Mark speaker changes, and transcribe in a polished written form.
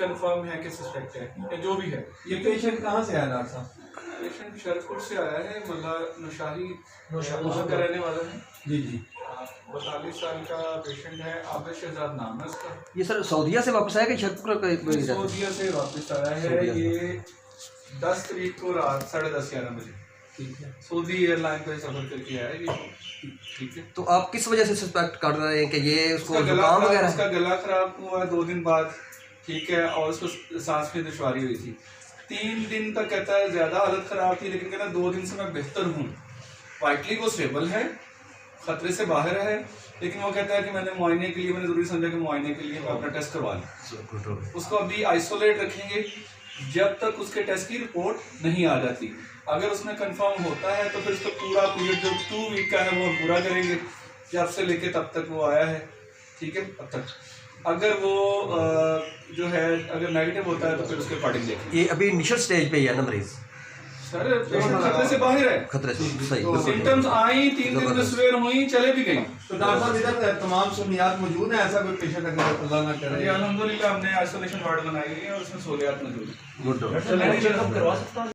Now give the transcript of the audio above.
Speaker 1: Confirm है कि suspect है या जो भी है।
Speaker 2: ये पेशेंट कहाँ से आया डॉक्टर साहब?
Speaker 1: पेशेंट शरफपुर से आया है, मतलब नौशाही का रहने वाला है
Speaker 2: जी जी।
Speaker 1: 42 साल का पेशेंट है, आबिद शहजाद नाम है उसका।
Speaker 3: ये सर सऊदीया से वापस आया कि शरफपुर?
Speaker 1: सऊदीया से वापस आया है, ये 10 तारीख को रात 10:30-11 बजे
Speaker 2: ठीक है।
Speaker 1: सऊदी एयरलाइन पे सफर करके आया ये। ठीक है।
Speaker 3: तो आप किस वजह से सस्पेक्ट कर रहे हैं कि ये उसको
Speaker 1: उसका
Speaker 3: जुकाम वगैरह?
Speaker 1: उसका गला खराब हुआ 2 दिन बाद, ठीक है, और उसको सांस में दुश्वारी हुई थी। 3 दिन तक कहता है ज़्यादा हालत ख़राब थी, लेकिन कहता 2 दिन से मैं बेहतर हूँ। वाइटली वो स्टेबल है, ख़तरे से बाहर है, लेकिन वो कहता है कि मैंने मुआयने के लिए, मैंने ज़रूरी समझा कि मुआयने के लिए मैं अपना टेस्ट करवा लूँ। उसको अभी आइसोलेट रखेंगे जब तक उसके टेस्ट की रिपोर्ट नहीं आ जाती। अगर उसमें कंफर्म होता है तो फिर उसका पूरा पीरियड जो 2 वीक का है वो हम पूरा करेंगे, जब से लेके तब तक वो आया है। ठीक है, अब तक अगर वो जो है अगर नेगेटिव होता है तो फिर उसके अकॉर्डिंग देखेंगे।
Speaker 3: ये अभी इनिशियल स्टेज पे ही है ना मरीज?
Speaker 1: सर पेशेंट खतरे से बाहर है,
Speaker 3: खतरे से सही।
Speaker 1: सिम्टम्स आई 3 दिन में सवेर हुई, चले भी गई।
Speaker 2: तो डॉक्टर साहब इधर तमाम सहूलियात मौजूद है, ऐसा कोई पेशेंट अगर अल्लाह ना करे?
Speaker 1: अल्हम्दुलिल्लाह हमने आइसोलेशन वार्ड बनाई है और उसमें सहूलियात मौजूद है।
Speaker 3: गुड।
Speaker 1: चलें,